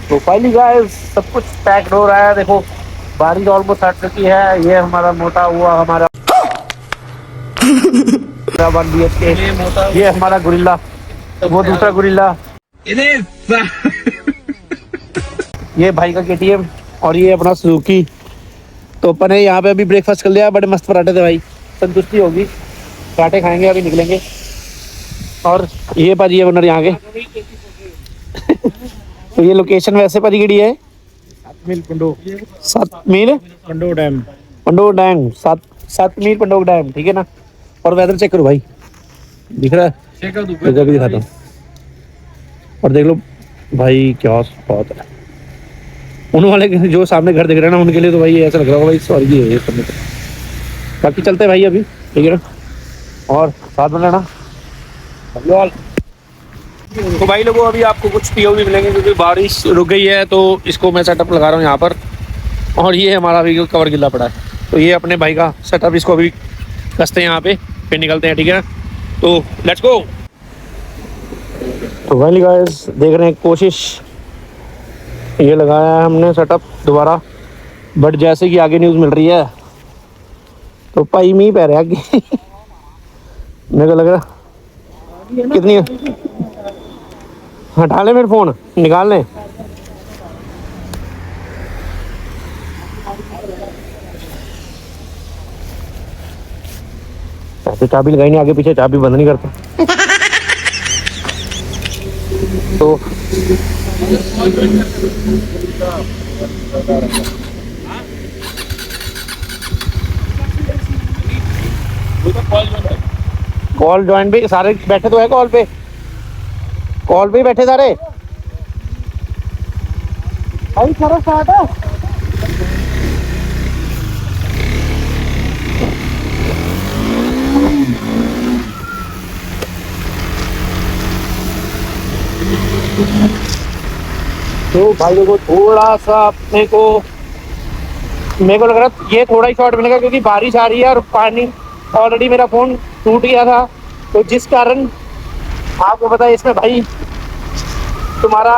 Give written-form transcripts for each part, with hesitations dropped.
तो finally guys सब कुछ पैक्ड हो रहा है। देखो बारिश ऑलमोस्ट हट चुकी है। ये हमारा मोटा हुआ हमारा 1 BHK, ये हमारा गुरिल्ला, वो दूसरा गुरिल्ला, ये भाई का KTM और ये अपना सुजुकी। तो अपन ने यहाँ पे अभी ब्रेकफास्ट कर लिया। बड़े मस्त पराठे थे भाई, संतुष्टि होगी। पराठे खाएंगे अभी निकलेंगे। और ये भाजी है ओनर यहाँ के। तो ये लोकेशन वैसे भाजी केड़ी है? 7 मील पंडो डैम, पंडोग डैम, 7 मील पंडोग डैम, ठीक है ना। और वेदर चेक करो भाई, दिख रहा है? भी दिखाता हूँ और देख लो भाई क्या बात है। उन वाले जो सामने घर दिख रहे हैं ना, उनके लिए तो भाई ऐसा लग रहा होगा भाई स्वर्ग ही है ये सब। बाकी चलते हैं भाई अभी, ठीक है ना। और साथ में रहना। तो भाई लोगों अभी आपको कुछ POV मिलेंगे क्योंकि बारिश रुक गई है। तो इसको मैं सेटअप लगा रहा हूँ यहाँ पर। और ये हमारा अभी कवर गिल्ला पड़ा है। तो ये अपने भाई का सेटअप, इसको अभी कसते हैं यहाँ पे, फिर निकलते हैं, ठीक है ना। तो लेट्स गो। तो भाई गाइस देख रहे हैं कोशिश, ये लगाया है हमने सेटअप दोबारा। बट जैसे कि आगे न्यूज़ मिल रही है तो भाई मीह पै रहा आगे। मेरे को लग रहा कितनी हटा ले, मेरे फोन निकाल लें। ऐसे चाबी लगाई नहीं, आगे पीछे चाबी बंद नहीं करता। तो कॉल ज्वाइन भी सारे बैठे तो है कॉल पे ही बैठे सारे भाई। सारा स्टार्ट है। तो भाइयों को थोड़ा सा अपने को, मेरे को लग रहा है ये थोड़ा ही शॉर्ट मिलेगा क्योंकि बारिश आ रही है और पानी ऑलरेडी मेरा फोन टूट गया था। तो जिस कारण आपको पता है इसमें भाई तुम्हारा,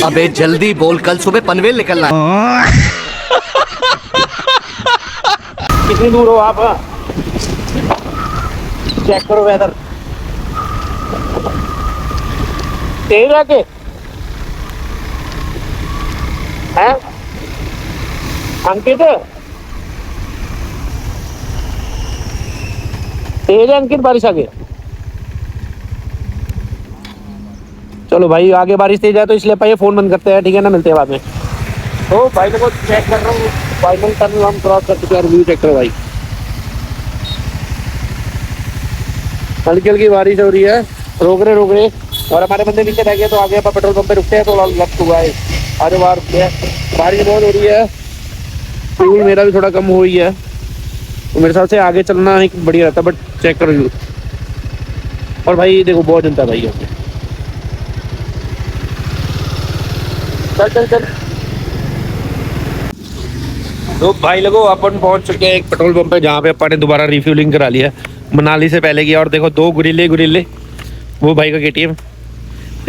अबे जल्दी बोल, कल सुबह पनवेल निकलना है। कितनी दूर हो आप? चेक करो वेदर, तेज है के हैं अंकित? तेज है अंकित बारिश आगे? चलो भाई आगे बारिश तेज है तो इसलिए भाई फोन बंद करते हैं, ठीक है ना। मिलते हैं बाद में। तो भाई को चेक कर रहा हूँ, फाइनल टर्न हम क्रॉस कर चुके हैं। रिव्यू चेक करो भाई, हल्की हल्की बारिश हो रही है। रोक रहे और हमारे बंदे नीचे रह गए। तो आगे अपन पेट्रोल पंप पे रुकते हैं। तो लेफ्ट हुआ है, आगे बाहर रुकते हैं। बारिश बहुत हो रही है, फ्यूल मेरा भी थोड़ा कम हो ही है। तो मेरे हिसाब से आगे चलना एक बढ़िया रहता है। बट चेक करो व्यू। और भाई देखो बहुत जनता है भाई यहाँ पे। चल। तो भाई लोगों अपन पहुंच चुके हैं एक पेट्रोल पंप पे, जहाँ पे अपन ने दोबारा रिफ्यूलिंग करा लिया मनाली से पहले किया। और देखो 2 गुरिल्ले, वो भाई का KTM,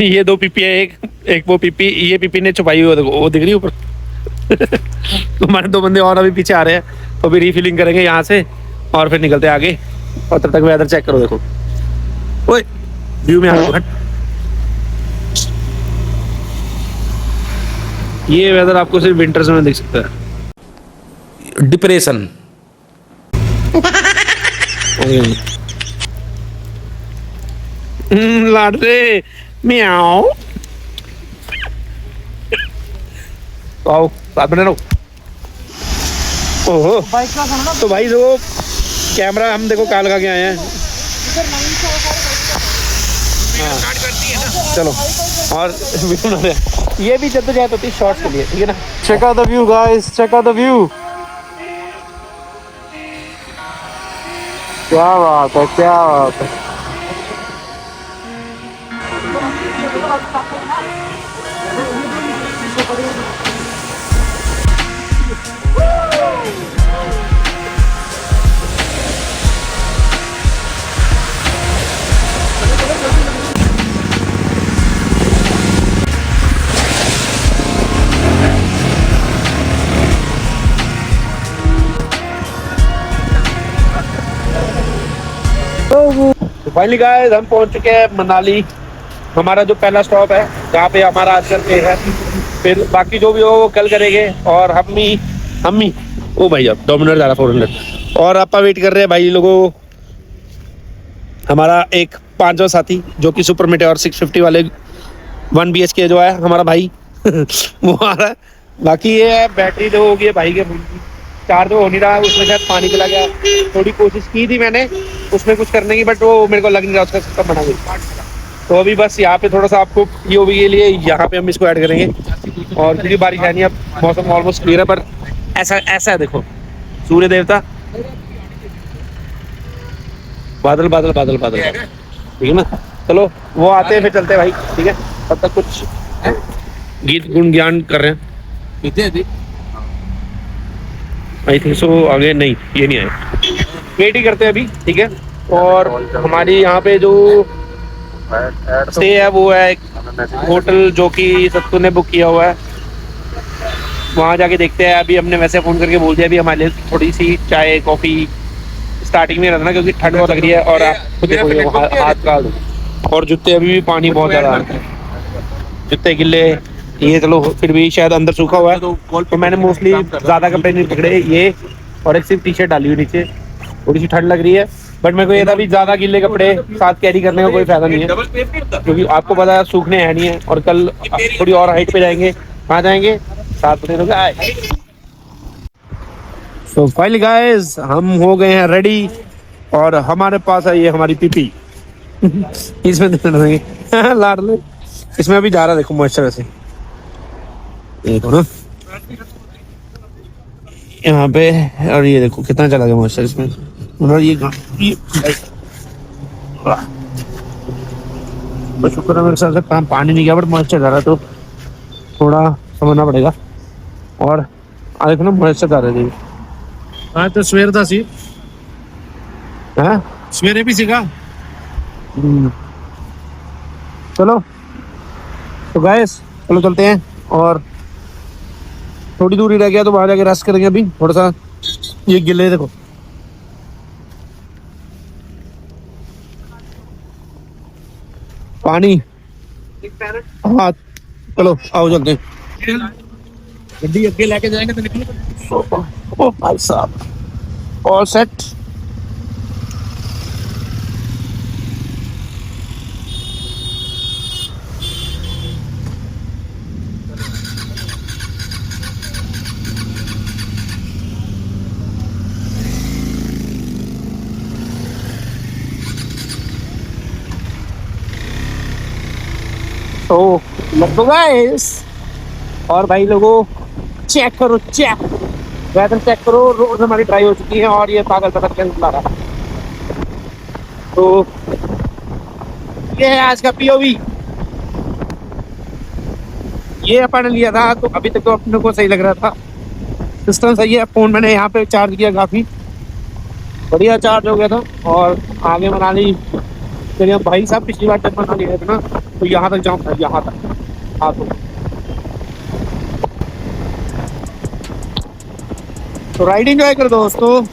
ये 2 पीपी है, एक वो पीपी, ये पीपी ने छुपाई हुई, देखो वो दिख रही है ऊपर। तो हमारे 2 बंदे और अभी पीछे आ रहे हैं। तो अभी रिफिलिंग करेंगे यहाँ से और फिर निकलते हैं आगे। और तब तक वेदर चेक करो, देखो ओए व्यू में हट। ये वेदर आपको सिर्फ विंटर्स में दिख सकता है। डिप्रेशन लाड रे म्याओ। आओ साथ में रहो। ओहो तो भाई देखो कैमरा हम देखो कहाँ लगा के आए हैं। हाँ चलो और ये भी जद्दोजहद होती है शॉर्ट्स के लिए, ठीक है ना। Check out the view guys, check out the view. क्या बात है, क्या बात है। फाइनली गाइस हम पहुंच चुके हैं मनाली। हमारा जो पहला स्टॉप है जहाँ पे हमारा आज करके है, फिर बाकी जो भी हो वो कल करेंगे। और हम ही ओ भाई अब डोमिनर जा रहा 400 और आप वेट कर रहे हैं भाई लोगों। हमारा एक पांचवा साथी जो कि सुपर मेटे और 650 वाले 1 BHK जो है हमारा भाई वो आ रहा है। बाकी ये है बैटरी जो होगी भाई के चार्ज हो नहीं रहा, उसमें शायद पानी चला गया। थोड़ी कोशिश की थी मैंने उसमें कुछ करने की, बट वो मेरे को लग नहीं रहा उसका सिस्टम बना गया। तो अभी बस यहाँ पे थोड़ा सा आपको पीओवी के लिए यहाँ पे हम इसको ऐड करेंगे। और क्योंकि बारिश है नहीं, अब मौसम ऑलमोस्ट क्लियर है, पर ऐसा है देखो सूर्य देवता, बादल बादल बादल बादल, ठीक है ना। चलो वो आते हैं फिर चलते हैं भाई, ठीक है। तब तक कुछ गीत गुण ज्ञान कर रहे हैं। आई थिंक सो आगे नहीं, ये नहीं आए, वेट ही करते हैं अभी, ठीक है। और हमारी यहाँ पे जो स्टे है वो है एक होटल जो कि सत्तू ने बुक किया हुआ है, वहाँ जाके देखते हैं। अभी हमने वैसे फ़ोन करके बोल दिया अभी हमारे लिए थोड़ी सी चाय कॉफ़ी स्टार्टिंग में रहना, क्योंकि ठंड बहुत लग रही है। और आप खुद देखोगे हाथ का, और जूते अभी भी पानी बहुत ज़्यादा है, जूते गिले। ये चलो फिर भी शायद अंदर सूखा हुआ है, तो मैंने मोस्टली ज़्यादा कपड़े नहीं पकड़े, ये और एक सिर्फ टी-शर्ट डाली हुई नीचे। थोड़ी सी ठंड लग रही है, बट मेरे को ये था भी ज़्यादा गिले कपड़े साथ कैरी करने का कोई फायदा नहीं है, क्योंकि आपको पता है सूखने है नहीं है। और कल थोड़ी और हाइट पे जाएंगे, कहाँ जाएंगे 7 बजे तो आए। सो फाइनली गाइस हम हो गए हैं रेडी, और हमारे पास है ये हमारी पीपी इसमें लाडले, इसमें अभी जा रहा देखो मॉइस्चर ऐसे, देखो ना यहाँ पे। और ये देखो कितना चला गया मॉइस्चर इसमें। और ये तो शुक्र है मेरे साथ से पानी नहीं गया, बट मॉइस्चर जा रहा, तो थोड़ा समझना पड़ेगा। और देखो ना मॉइस्चर जा रहे थे। हाँ तो सवेर था सी हैं सवेरे भी सीखा। चलो तो गाइस चलो चलते हैं, और थोड़ी दूरी रह गया तो वहां जाके रेस्ट करेंगे। अभी थोड़ा सा ये गिले देखो, पानी। हाँ चलो आओ चलते हैं। गड्डी अगे लेके जाएंगे तो निकलो। ओ भाई साहब ऑल सेट। तो लगभग गाइस, और भाई लोगों चेक करो, चेक वेदर चेक करो, रोड हमारी ड्राई हो चुकी है और ये पागल पता कैसे ला रहा है। तो ये है आज का पीओवी, ये अपन ने लिया था, तो अभी तक तो अपने को सही लग रहा था, सिस्टम सही है। फोन मैंने यहाँ पे चार्ज किया, काफी बढ़िया चार्ज हो गया था। और आगे मनाली मेरे भाई साहब पिछली बार जब मनाली गए थे ना, तो यहाँ तक जाम था, यहाँ तक। हाँ तो राइड एंजॉय कर दोस्तों।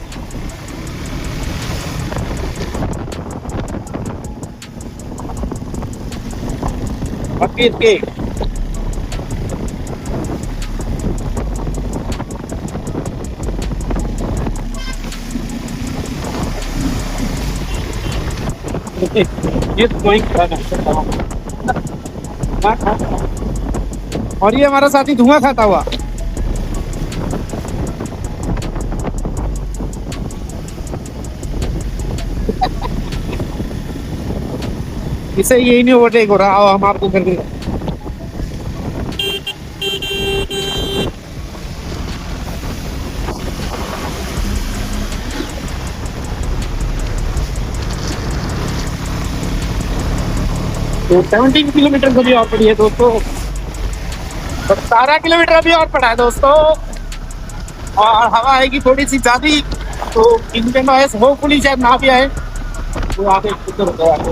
बाकी इसके ये तो वही और ये हमारा साथी धुआं खाता हुआ। इसे यही नहीं ओवरटेक हो रहा, आओ हम आपको कर देंगे। तो 17 किलोमीटर अभी और पड़ी है दोस्तों, 17 किलोमीटर अभी और पड़ा है दोस्तों। और हवा आएगी थोड़ी सी ज्यादा, तो इंजन नॉइस होपफुली शायद ना भी आए, तो आगे उधर हो गया तो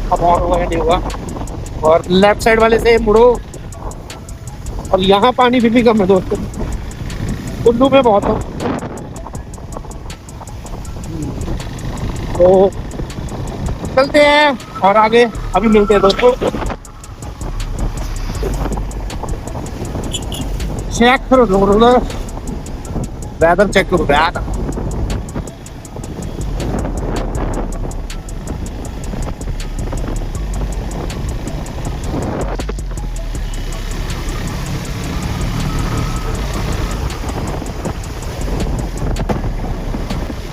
अब और होगा या नहीं होगा। और लेफ्ट साइड वाले से मुड़ो, और यहाँ पानी फिर भी कम है दोस्तों, कुल्लू में बहुत है। तो चलते हैं और आगे अभी मिलते हैं दोस्तों। चेक करो वेदर, चेक करो वेदर।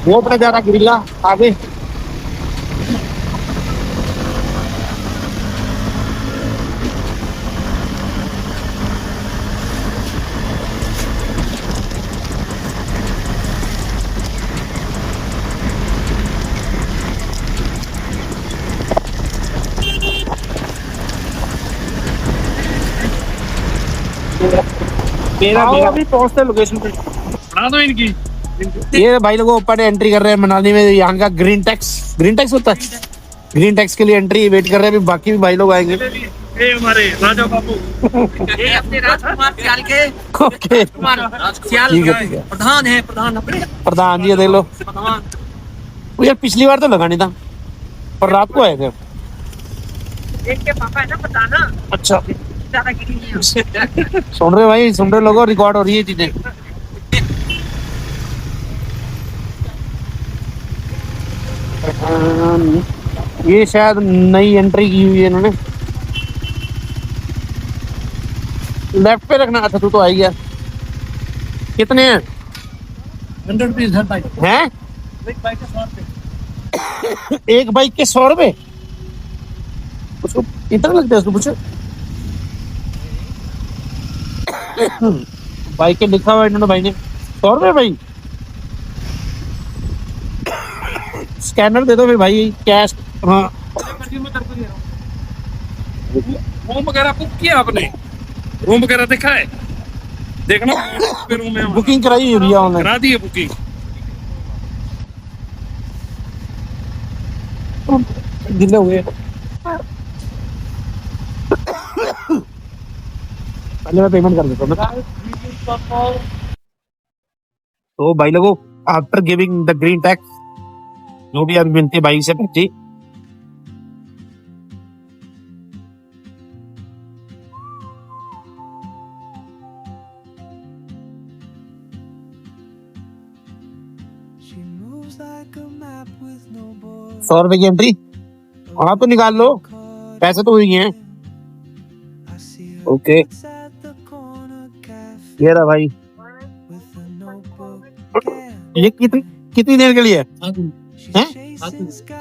वो अपना जा रहा गिरिला आगे। मेरा अभी पहुंचते लोकेशन पे। बना दो इनकी। ये भाई लोगों ऊपर एंट्री कर रहे हैं मनाली में। यहाँ का ग्रीन टैक्स होता है। ग्रीन टैक्स के लिए एंट्री वेट कर रहे हैं। अभी बाकी भी भाई लोग आएंगे। ये हमारे राजा बाबू, ये अपने राजकुमार सियाल के ओके सियाल ठीक है। प्रधान है, प्रधान अपने प्रधान जी देख लो। प्रधान। वो यार पिछली बार तो लगा नहीं था, पर रात को आए थे। एक के पापा है ना बताना, अच्छा ज्यादा गिरी नहीं है। सुन रहे भाई, सुन रहे लोगों, रिकॉर्ड हो रही है चीजें। ये शायद नई एंट्री की हुई है इन्होंने। लेफ्ट पे रखना। अच्छा तू तो आई गया। कितने हैं? 100 रुपीज हर बाइक, हैं? एक बाइक के 100 रुपए। एक बाइक के 100 रुपए? उसको इतना लगता है उसको पूछो। बाइक के लिखा हुआ है इन्होंने भाई ने 100 रुपए भाई। स्कैनर दे दो फिर भाई, कैश। हाँ रूम वगैरह बुक किया आपने? रूम वगैरह देखा है? देखना रूम है। बुकिंग कराई हुई है ऑनलाइन। करा दी है बुकिंग। गिले हुए। पहले मैं पेमेंट कर देता हूँ। तो भाई लोगों, after giving the green tax, जो भी अभी मिलती है बाइक से पहुंची। ₹100 की एंट्री। हाँ तो निकाल लो, पैसे तो हुई हैं। ओके ये रहा भाई। ये कितनी देर के लिए है?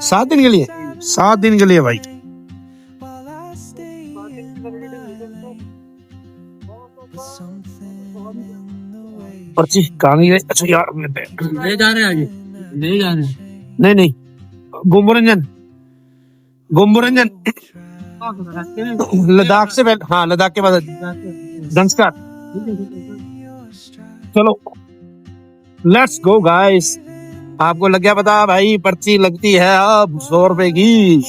7 दिन के लिए। 7 दिन के लिए भाई। पर्ची कहाँ गई है? अच्छा यार ले जा रहे हैं आगे, ले जा रहे हैं। नहीं गुम्बुरंजन लद्दाख से पहले। हाँ लद्दाख के बाद धनस्कार। चलो लेट्स गो गाइस। आपको लग गया पता भाई, पर्ची लगती है अब 100 रुपए की।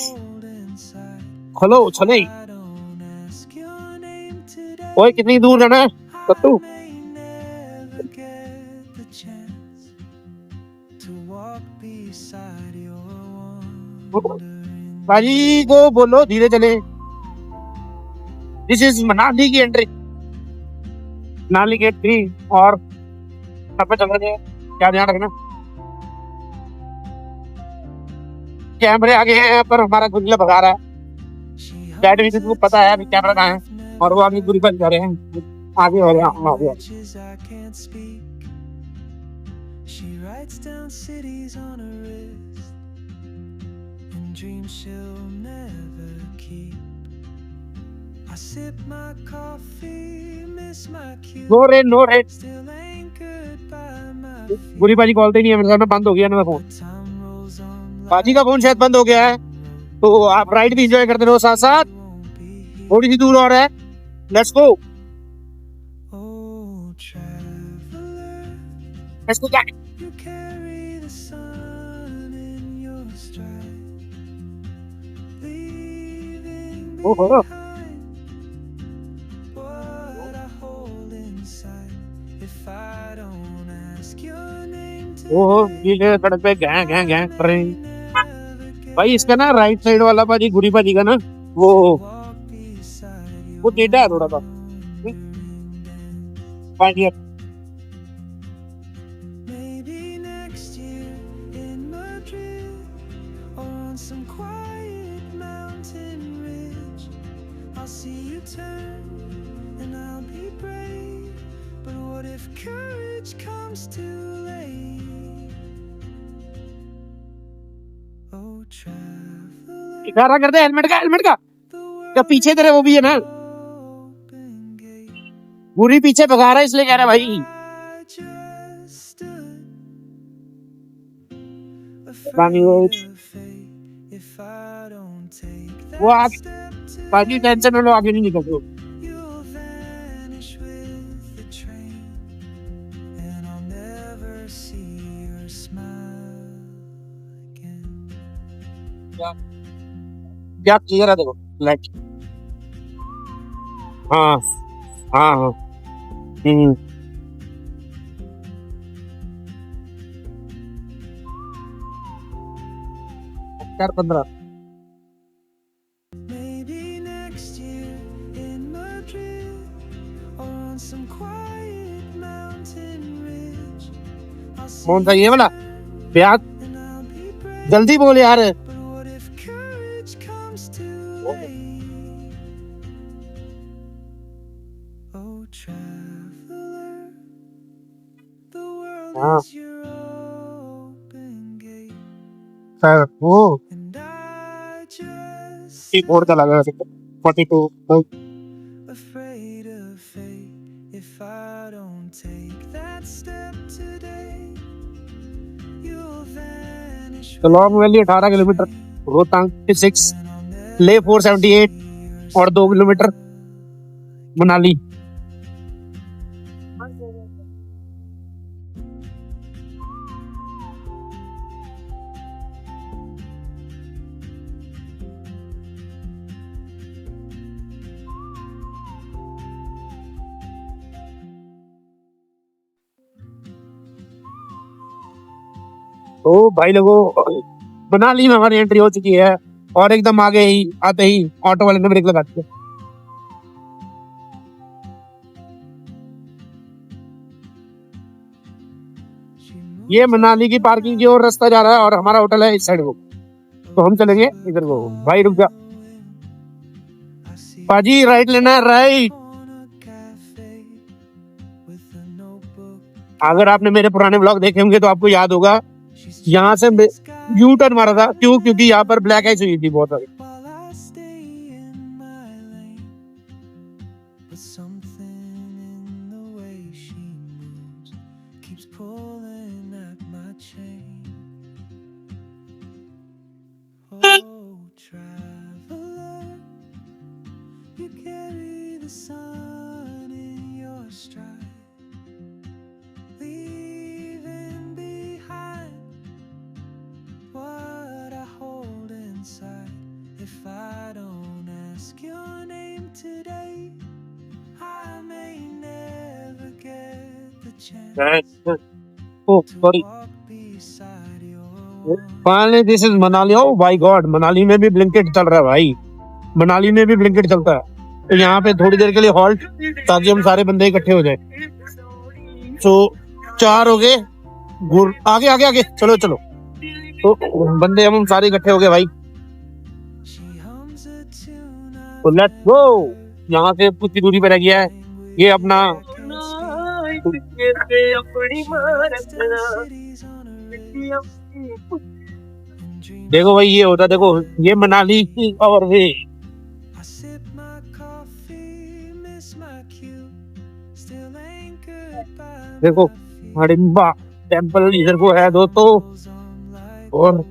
चलो चले। ओए कितनी दूर जाना है कत्तू? भाजी को बोलो धीरे चले। दिस इज मनाली की एंट्री, मनाली गेट 3। और पे चल रहे हैं, क्या ध्यान रखना। कैमरे आगे हैं पर हमारा गुल्ला भगा रहा है। बैठ भी तुमको पता है अभी कैमरा कहाँ है, और वो आगे गुरी पर जा रहे हैं। आगे हो रहे हैं आगे। नो रे बुरी बाजी कॉल नहीं है मेरे साथ में, बंद हो गया ना फोन। बाजी का फोन शायद बंद हो गया है, तो आप राइड भी एंजॉय करते रहो साथ साथ। थोड़ी सी दूर और है, let's go. Let's go guys. ओहो ओहो, ये सड़क पे गैं गैं गैं कर रहे हैं। भाई इसका ना राइट साइड वाला भाजी गुरी भाजी का ना वो टेढ़ा है थोड़ा सा। हाँ जी। Maybe next year in Madrid or on some quiet mountain ridge, I'll see you turn and I'll be brave. But what if courage comes too late? Oh, traveler, इशारा कर दे हेलमेट का the क्या world पीछे तेरे वो भी है ना open gate. गुरी पीछे भगा रहा है इसलिए कह रहा है भाई। I just stood Rani afraid road of fate. If I don't take वो that आगे step बाकी today, टेंशन में लो आगे नहीं निकल दो। you'll vanish with the train, and I'll never see your smile again. क्या क्लियर है देखो लाइट। हाँ हाँ हाँ। हम्म। 15। Maybe next year in Madrid or on some quiet mountain ridge, I'll see कौन सा ये you वाला turn ब्याज and I'll be brave. जल्दी बोल यार। But what if courage comes too late? Oh, traveler, the world हाँ is your open gate, sir वो and I just एक और चला गया 42। afraid of fate. If I don't take that step today, you'll vanish तो long valley 18 kilometre, Rohtang 56, and I'll never ले 478 see your और 2 kilometre Manali. तो भाई लोगों मनाली में हमारी एंट्री हो चुकी है और एकदम आगे ही आते ही ऑटो वाले ने ब्रेक लगा दिया। ये मनाली की पार्किंग की ओर रास्ता जा रहा है और हमारा होटल है इस साइड को, तो हम चलेंगे इधर को। भाई रुक जा पाजी, राइट लेना है राइट। अगर आपने मेरे पुराने ब्लॉग देखे होंगे तो आपको याद होगा यहाँ से यू टर्न मारा था। क्यों? क्योंकि यहाँ पर ब्लैक आइस हुई थी बहुत सारी। while I stay in my lane. But something in the way she moves keeps pulling at my chain. Oh, traveler, you carry the sun in your stride, leaving behind what I hold inside. If I don't ask your name today, I may never get the chance Oh, to sorry. walk beside your warm. Finally, this is Manali. Oh my God, Manali में भी Blinkit चल रहा है भाई। मनाली में भी Blinkit चलता है। तो यहाँ पे थोड़ी देर के लिए हॉल्ट, ताकि हम सारे बंदे इकट्ठे हो जाए। तो 4 हो गए, आगे आगे आगे चलो चलो। तो बंदे हम सारे इकट्ठे हो गए भाई। She hums a tune तो लेट्स गो। यहाँ से कुछ ही दूरी पे रह गया है ये अपना देखो भाई, ये होता देखो ये मनाली और वे I sip my coffee, miss my cue, still anchored by देखो हडिम्बा टेम्पल इधर को है दोस्तों। और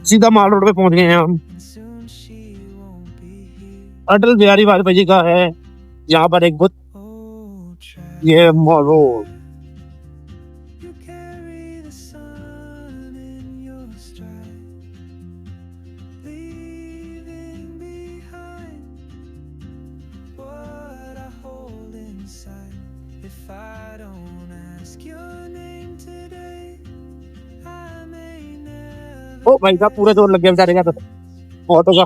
सीधा माल रोड पे पहुंच गए हैं हम। soon she won't be here. Atal Bihari Vajpayee ji का है यहाँ पर एक बुत। Oh, ये mall road. you carry the sun in your stride, leaving behind what I hold inside. If I don't ask your name today, I may never ओ भाई साहब पूरा जोर लग गया बेचारे का। तो ऑटो का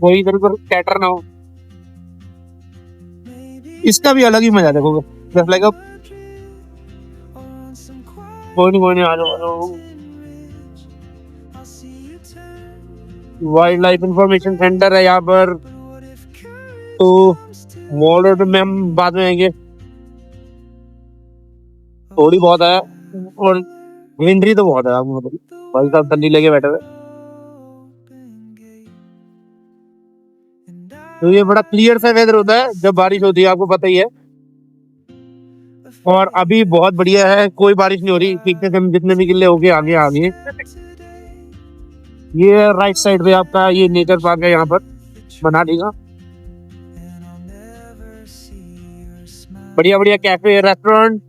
कोई इधर उधर कैटर ना हो। इसका भी अलग ही मजा देखोगे। जस्ट लाइक कोई नहीं आ जाओ। वाइल्ड लाइफ इंफॉर्मेशन सेंटर है यहाँ पर, तो मॉल रोड में हम बाद में आएंगे। थोड़ी बहुत है और ग्रीनरी तो बहुत है। आपको भाई साहब तन्नी लेके बैठे हुए, तो ये बड़ा क्लियर सा वेदर होता है जब बारिश होती है, आपको पता ही है। और अभी बहुत बढ़िया है, कोई बारिश नहीं हो रही। पीछे से हम जितने भी किले होके आगे आ गए। ये राइट साइड पे आपका ये नेचर पार्क है, यहाँ पर मनाली का। बढ़िया बढ़िया कैफे रेस्टोरेंट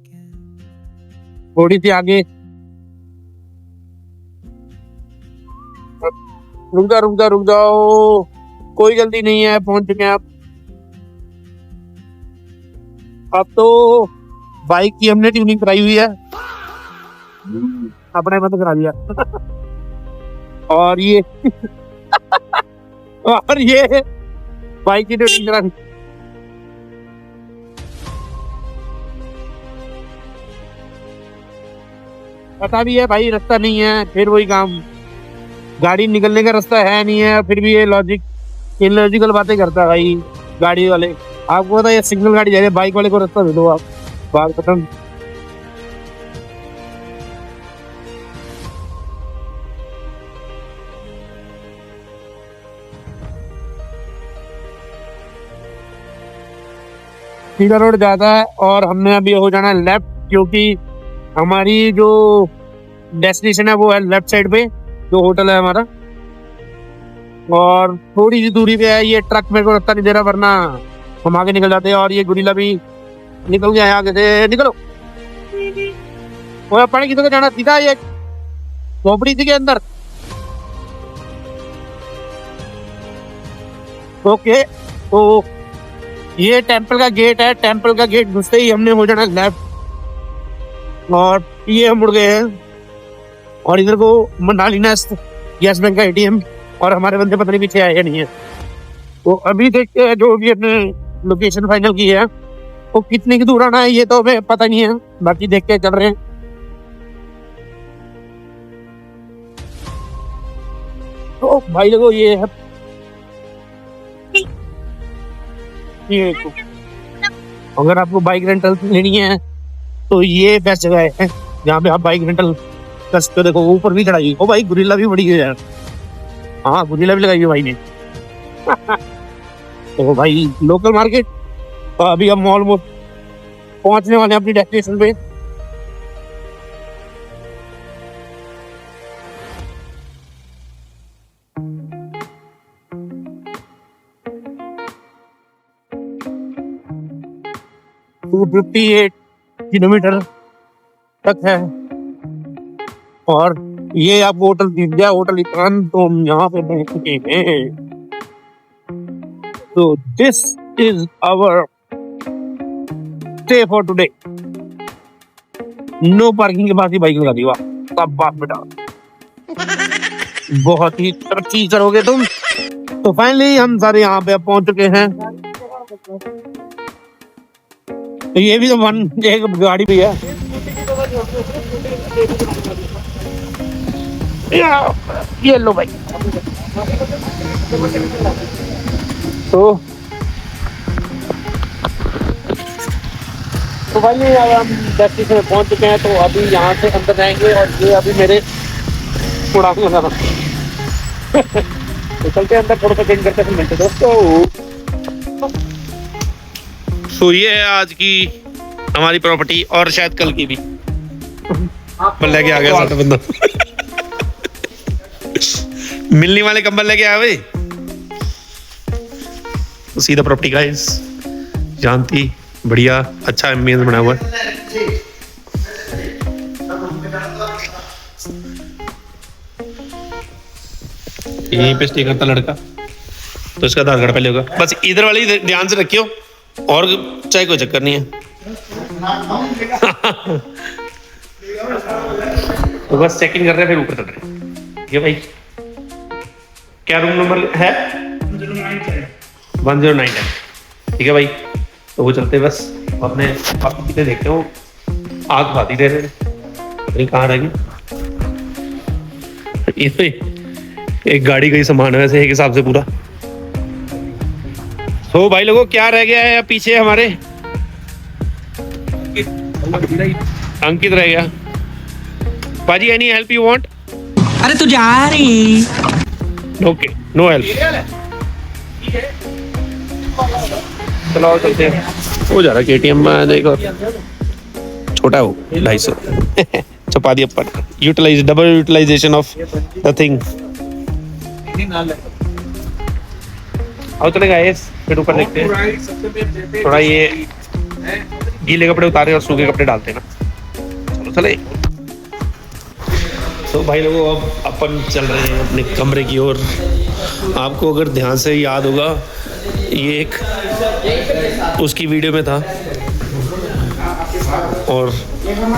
थोड़ी सी आगे। रुक जाओ, कोई जल्दी नहीं है, पहुंच चुके हैं आप। अब तो बाइक की हमने ट्यूनिंग कराई हुई है, अपने मत करा लिया। और ये और ये बाइक की ट्यूनिंग करा दी। पता भी है भाई रास्ता नहीं है, फिर वही काम, गाड़ी निकलने का रास्ता है नहीं है, फिर भी ये इलॉजिकल बातें करता है भाई गाड़ी वाले। आपको पता है ये सिग्नल गाड़ी जा रही है, बाइक वाले को रास्ता दे दो आप, बात खत्म। सीधा रोड जाता है और हमने अभी हो जाना है लेफ्ट, क्योंकि हमारी जो डेस्टिनेशन है वो है लेफ्ट साइड पे, जो होटल है हमारा। और थोड़ी सी दूरी पे है, ये ट्रक मेरे को रास्ता नहीं दे रहा, वरना हम आगे निकल जाते हैं। और ये गुरीला भी निकल गया है आगे से। निकलो, वो अपने किधर जाना, सीधा ये झोपड़ी थी के अंदर। ओके, तो ये टेंपल का गेट है। टेंपल का गेट घुसते ही हमने हो जाना लेफ्ट, और ये हम मुड़ गए हैं। और इधर को मनाली नेस्ट यस बैंक का एटीएम, और हमारे बंदे पता नहीं पीछे आए या नहीं है। तो अभी देखते हैं, जो भी अपने लोकेशन फाइनल की है वो कितने की दूर आना है ये तो हमें पता नहीं है, बाकी देख के चल रहे हैं। तो भाई लोगों ये है, ये अगर आपको बाइक रेंटल लेनी है तो ये बेस्ट जगह है जहाँ पे आप बाइक रेंटल कर सकते हो। देखो ऊपर भी चढ़ाई, ओ भाई गुरिल्ला भी बड़ी है यार। हाँ गुरिल्ला भी लगाई है भाई ने। तो भाई लोकल मार्केट, तो अभी हम ऑलमोस्ट पहुंचने वाले हैं अपनी डेस्टिनेशन पे। टू 58 किलोमीटर तक है। और ये आपको होटल दिख गया, होटल इकान, तो हम यहाँ पे बैठ चुके हैं। तो this is our stay for today. No parking के पास ही बाइक लगा दी, वाह सब बात बेटा, बहुत ही तरक्की करोगे तुम। तो फाइनली हम सारे यहाँ पे पहुंच चुके हैं। तो ये भी तो एक गाड़ी भी है। ये लो भाई। तो भाई अब हम डेस्टिनेशन में पहुंच चुके हैं। तो अभी यहाँ से अंदर जाएंगे, और ये अभी मेरे उड़ाने लगा। तो चलते अंदर, थोड़ा सा चेंज करते हैं, मिलते दोस्तों। तो ये है आज की हमारी प्रॉपर्टी, और शायद कल की भी। कंबल लेके आ गया साथ बंदा। मिलने वाले कंबल लेके आए भाई। तो सीधा प्रॉपर्टी गाइस, शांति, बढ़िया, अच्छा एम्बियंस बना हुआ है। यहीं पे स्टे करता लड़का, तो इसका आधार कार्ड पहले होगा। बस इधर वाली ध्यान से रखियो, और चाहे कोई चक्कर नहीं है। तो बस चेक इन कर रहे हैं फिर ऊपर चल रहे हैं। ये भाई क्या रूम नंबर है? 109 है। ठीक है भाई, तो वो चलते हैं बस अपने आप कितने देखते हो आग भाती दे रहे हैं कहाँ रहेगी। एक गाड़ी का ही सामान है वैसे एक हिसाब से पूरा। तो भाई लोगों क्या रह गया है पीछे हमारे? अंकित रह गया। पाजी एनी हेल्प यू वांट? अरे तू जा रही। Okay no help. चलो चलते हैं। हो जा रहा KTM में देखो छोटा हो 250 छपा दिया पर utilise double utilisation of the thing. आओ चले गाइस फिर ऊपर देखते हैं। थोड़ा ये गीले कपड़े उतारे और सूखे कपड़े डालते हैं ना। चलो चले। तो भाई लोगों अब अपन चल रहे हैं अपने कमरे की ओर। आपको अगर ध्यान से याद होगा ये एक उसकी वीडियो में था और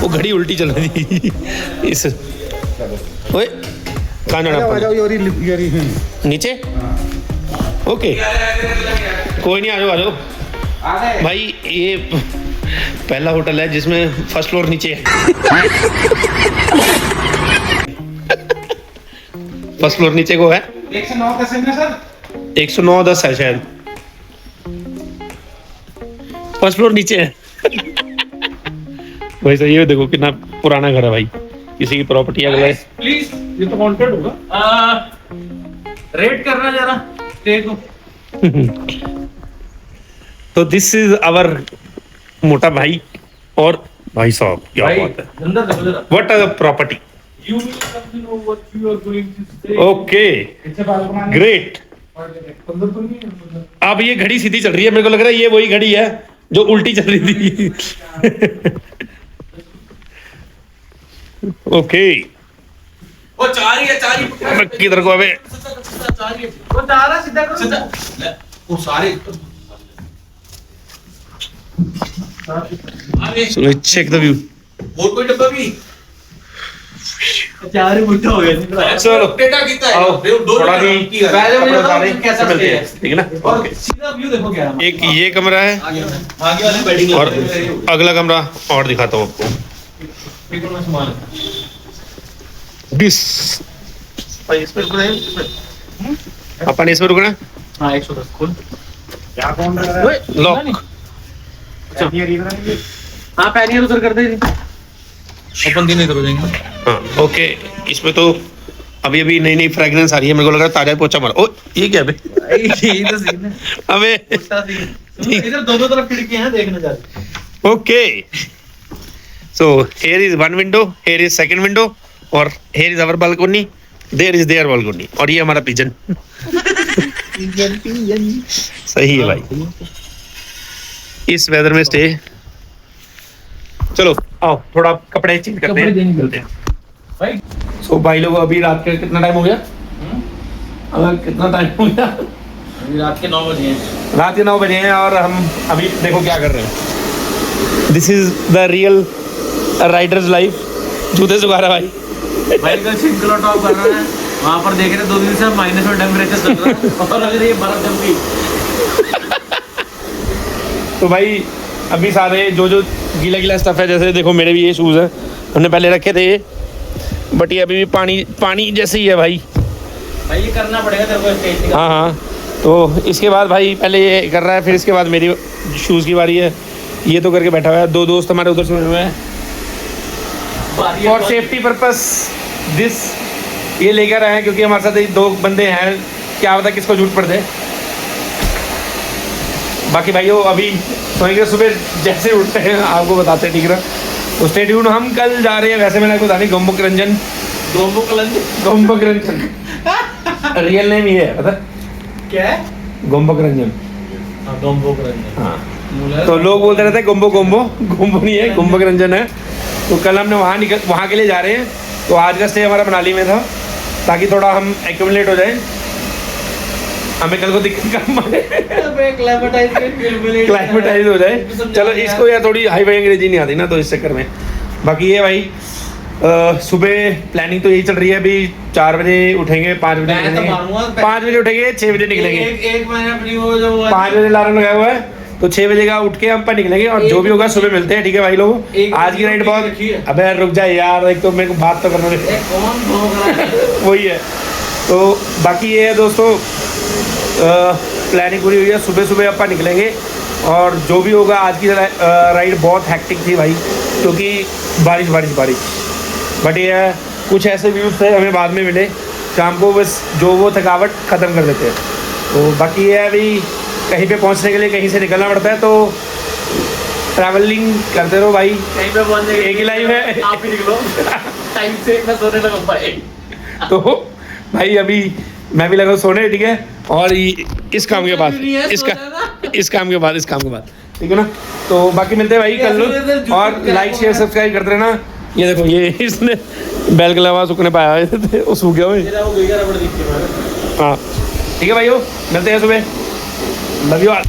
वो घड़ी उल्टी चल रही थी। इस ओए कहाँ जाना अपन? नीचे ओके कोई नहीं, आ जाओ भाई। ये पहला होटल है जिसमें फर्स्ट फ्लोर नीचे है। फर्स्ट फ्लोर नीचे को है। 109 है सर। 109-10 है शायद। फर्स्ट फ्लोर नीचे है। वैसे ये देखो कितना पुराना घर है भाई, किसी की प्रॉपर्टी अगला है। प्लीज ये तो वांटेड होगा। रेट करना जरा देखो। तो दिस इज आवर मोटा भाई और भाई साहब क्या बात है। अंदर देखो जरा। What are the property? You will come to know what you are going to say. Okay great. अंदर तो नहीं है। अब ये घड़ी सीधी चल रही है, मेरे को लग रहा है ये वही घड़ी है जो उल्टी चल रही थी। ओके वो चार ही है। किधर को अबे? वो चार है सीधा करो। वो सारे So let's check the view. और कोई डब्बा भी चार ही मुट्ठा हो गया। चलो पेटा कितना है? आओ थोड़ा भी पहले मुझे बताओ कैसा मिलते हैं, स्टे ठीक है ना? और ओके सीधा व्यू देखो क्या है। एक ये कमरा है आगे वाले बेडिंग और अगला कमरा और दिखाता हूँ आपको। सामान दिस इसमें रुकना है अपन, इसमें रुकना है। हाँ 110 खोल। लॉक। हाँ पैनियर उधर कर दे अपन दिन इधर हो जाएंगे। हाँ ओके। इसमें तो अभी अभी नई नई फ्रेग्रेंस आ रही है, मेरे को लग रहा है ताजा पोछा मारा। ओ ये क्या बे? यही तो सीन है। अबे इधर दो तरफ खिड़कियां हैं, देखने जा रहे। Okay so here is one window, here is second window और here is our balcony, there is there balcony और ये हमारा पिजन। सही है भाई, इस वेदर में स्टे। चलो आओ थोड़ा कपड़े चेंज करते हैं। भाई सो भाई लोग अभी रात के कितना टाइम हो गया? कितना टाइम हो गया? अभी रात के 9 बजे हैं। रात के 9 बजे हैं और हम अभी देखो क्या कर रहे हैं। This is the real Riders life. जूते सुखा रहा भाई। भाई का सिंक्रो टॉप कर रहा है, वहाँ पर देख रहे 2 दिन से माइनस में टेम्परेचर चल रहा है और अगर ये बर्फ जम गई। तो भाई अभी सारे जो जो गीला गीला स्टफ है, जैसे देखो मेरे भी ये शूज़ हैं, हमने पहले रखे थे बट ये अभी भी पानी पानी जैसे ही है भाई। भाई ये करना पड़ेगा तेरे को स्टेज का। हाँ हाँ, तो इसके बाद भाई पहले ये कर रहा है, फिर इसके बाद मेरी शूज़ की बारी है। ये तो करके बैठा हुआ है। 2 दोस्त हमारे उधर से हुए हैं और सेफ्टी पर्पस दिस ये लेकर आए हैं क्योंकि हमारे साथ 2 बंदे हैं, क्या पता किसको झूठ पड़ जाए। बाकी भाइयों अभी सोएंगे, सुबह जैसे उठते हैं आपको बताते हैं, ठीक है? तो स्टे ट्यून। हम कल जा रहे हैं, वैसे मैंने आपको बता दी, गोम्बक रंजन। गोम्बक रंजन रियल नेम ये है, पता क्या है? गोम्बक रंजन। हाँ गोम्बक रंजन। हाँ तो लोग बोलते रहते हैं गोम्बो गोम्बो, गोम्बो नहीं है, गोम्बक रंजन है। तो कल हमने वहाँ के लिए जा रहे हैं। तो आज का स्टे हमारा मनाली में था ताकि थोड़ा हम एक्यूमुलेट हो जाए, हमें कल को दिक्कत कम आए, क्लाइमेटाइज हो जाए। चलो इसको यार थोड़ी हाई फाई अंग्रेजी नहीं आती ना, तो इस चक्कर में। बाकी ये भाई सुबह प्लानिंग तो यही चल रही है अभी 4 बजे उठेंगे 5 बजे मैं तो निकलेंगे मानूंगा 5 बजे उठेंगे 6 बजे निकलेंगे एक महीना अपनी वो जो 5 बजे अलार्म लगाया हुआ है तो 6 बजे का उठ के हम पर निकलेंगे और जो भी होगा सुबह मिलते हैं ठीक है भाई लोग एक आज की राइड बहुत रखी है। अबे रुक जा यार एक तो मेरे को बात तो करने दे कौन भोग रहा है वही है तो बाकी ये है दोस्तों प्लानिंग पूरी हुई है सुबह सुबह अपन निकलेंगे और जो भी होगा आज की राइड बहुत हैक्टिक थी भाई क्योंकि बारिश बट ये है कुछ ऐसे व्यूज़ थे हमें बाद में मिले शाम को बस जो वो थकावट ख़त्म कर देते हैं तो बाकी ये है अभी कहीं पे पहुंचने के लिए कहीं से निकलना पड़ता है तो ट्रैवलिंग करते रहो भाई कहीं पे पहुंचने के एक ही लाइफ है आप ही निकलो टाइम से मैं सोने लगा भाई तो भाई अभी मैं भी लगा सोने ठीक है और इस काम के बाद इस काम के बाद ठीक है ना तो बाकी मिलते हैं भाई कल और लाइक शेयर सब्सक्राइब करते रहना ये देखो ये इसने बैल के अलावा सूखने पाया है वो सूख गया हुए हाँ ठीक है भाइयों मिलते हैं सुबह लव यू ऑल